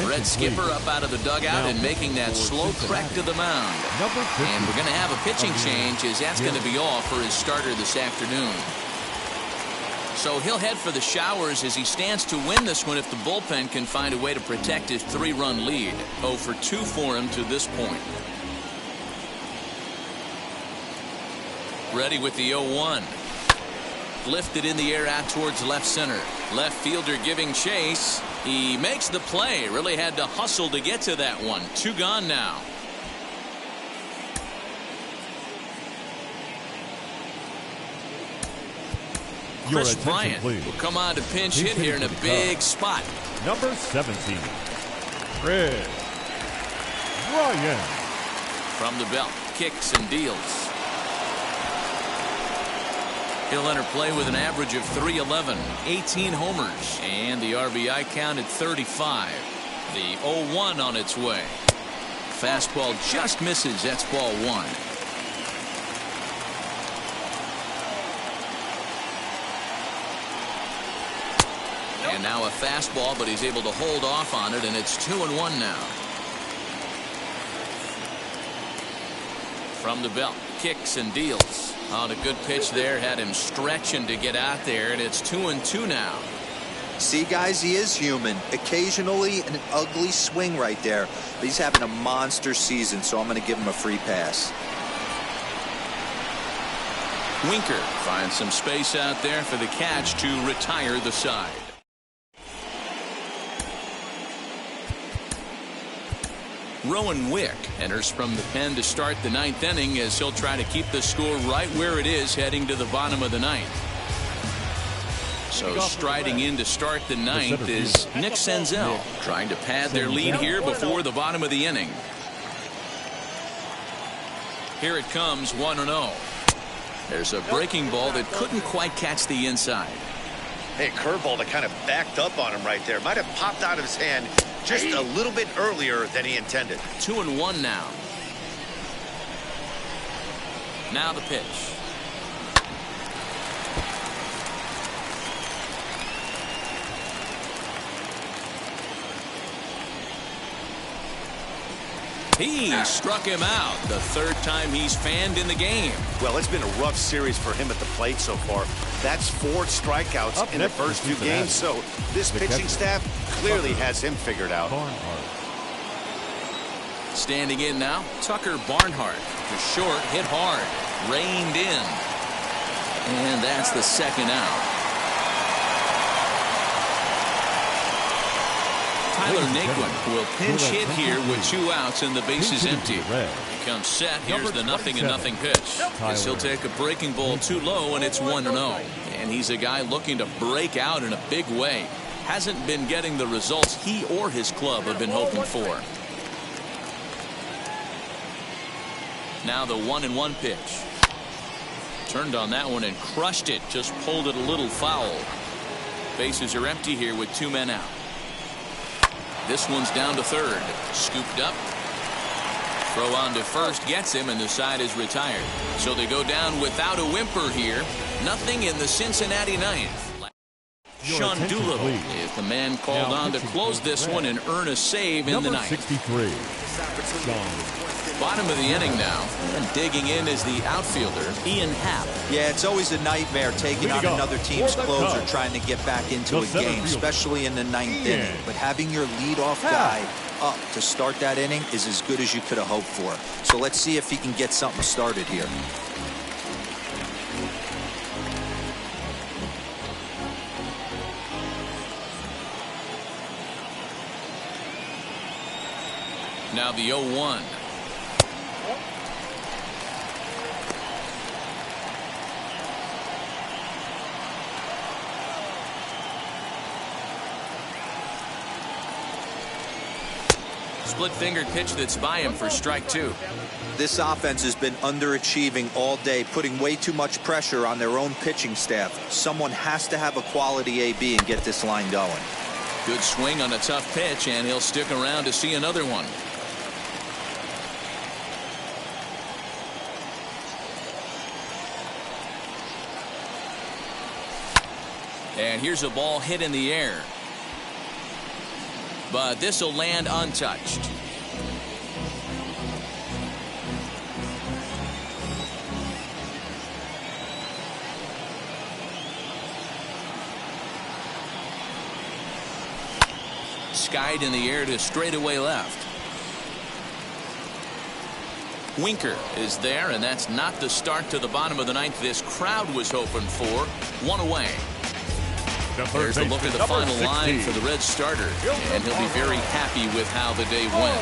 Red skipper up out of the dugout and making that slow trek to the mound. And we're going to have a pitching change as that's going to be all for his starter this afternoon. So he'll head for the showers as he stands to win this one if the bullpen can find a way to protect his 3-run lead. 0 for 2 for him to this point. Ready with the 0-1. Lifted in the air out towards left center. Left fielder giving chase. He makes the play. Really had to hustle to get to that one. 2 gone now. Chris Bryant will come on to pinch hit here in a big spot. Number 17, Chris Bryant. From the belt, kicks and deals. He'll enter play with an average of .311, 18 homers, and the RBI count at 35. The 0-1 on its way. Fastball just misses. That's ball 1. And now a fastball, but he's able to hold off on it, and it's 2-1 now. From the belt, kicks and deals. On a good pitch there, had him stretching to get out there, and it's 2-2 now. See, guys, he is human. Occasionally an ugly swing right there, but he's having a monster season, so I'm going to give him a free pass. Winker finds some space out there for the catch to retire the side. Rowan Wick enters from the pen to start the 9th inning as he'll try to keep the score right where it is heading to the bottom of the 9th. So striding in to start the 9th is Nick Senzel, trying to pad their lead here before the bottom of the inning. Here it comes, 1-0. There's a breaking ball that couldn't quite catch the inside. Hey, curveball that kind of backed up on him right there. Might have popped out of his hand just a little bit earlier than he intended. 2-1 now. Now the pitch. He struck him out the third time he's fanned in the game. Well, it's been a rough series for him at the plate so far. That's 4 strikeouts in the first 2 games, so this pitching staff clearly has him figured out. Standing in now, Tucker Barnhart. To short, hit hard, reined in. And that's the second out. Tyler Naquin will pinch hit here with 2 outs and the bases empty. He comes set. Here's the 0-0 pitch. Guess he'll take a breaking ball too low, and it's 1-0. And he's a guy looking to break out in a big way. Hasn't been getting the results he or his club have been hoping for. Now the 1-1 pitch. Turned on that one and crushed it. Just pulled it a little foul. Bases are empty here with 2 men out. This one's down to third. Scooped up. Throw on to first gets him, and the side is retired. So they go down without a whimper here. Nothing in the Cincinnati ninth. Sean Doolittle is the man called on to close this one and earn a save in the ninth. 63. Bottom of the inning now, and digging in is the outfielder, Ian Happ. Yeah, it's always a nightmare taking on another team's closer trying to get back into a game, especially in the 9th inning. But having your leadoff guy up to start that inning is as good as you could have hoped for. So let's see if he can get something started here. Now the 0-1. Split-fingered pitch that's by him for strike 2. This offense has been underachieving all day, putting way too much pressure on their own pitching staff. Someone has to have a quality AB and get this line going. Good swing on a tough pitch, and he'll stick around to see another one. And here's a ball hit in the air. But this will land untouched. Skied in the air to straightaway left. Winker is there, and that's not the start to the bottom of the ninth this crowd was hoping for. 1 away. There's a look at the final line for the Reds starter, and he'll be very happy with how the day went.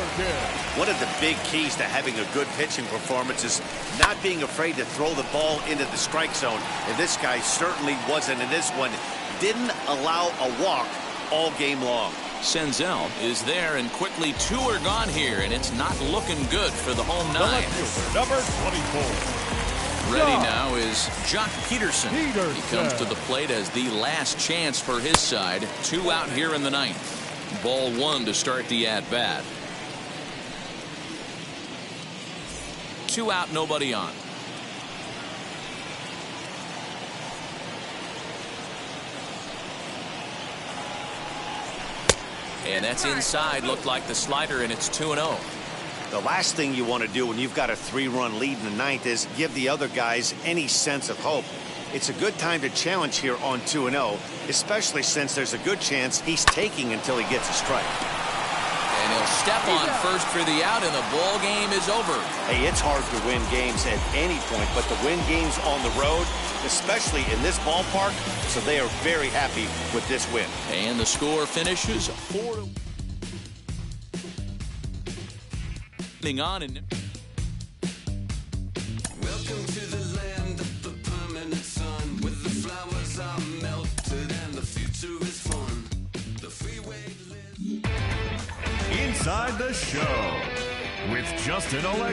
One of the big keys to having a good pitching performance is not being afraid to throw the ball into the strike zone. And this guy certainly wasn't in this one. Didn't allow a walk all game long. Senzel is there, and quickly 2 are gone here, and it's not looking good for the home 9. Number 24. Ready now is Jock Peterson. He comes to the plate as the last chance for his side. 2 out here in the 9th. Ball 1 to start the at-bat. 2 out, nobody on. And that's inside. Looked like the slider, and it's 2-0. The last thing you want to do when you've got a 3-run lead in the 9th is give the other guys any sense of hope. It's a good time to challenge here on 2-0, especially since there's a good chance he's taking until he gets a strike. And he'll step on first for the out, and the ball game is over. Hey, it's hard to win games at any point, but to win games on the road, especially in this ballpark, so they are very happy with this win. And the score finishes 4-1. On and Welcome to the land of the permanent sun, where the flowers are melted and the future is fun. The freeway lives. Inside the Show with Justin Allegro.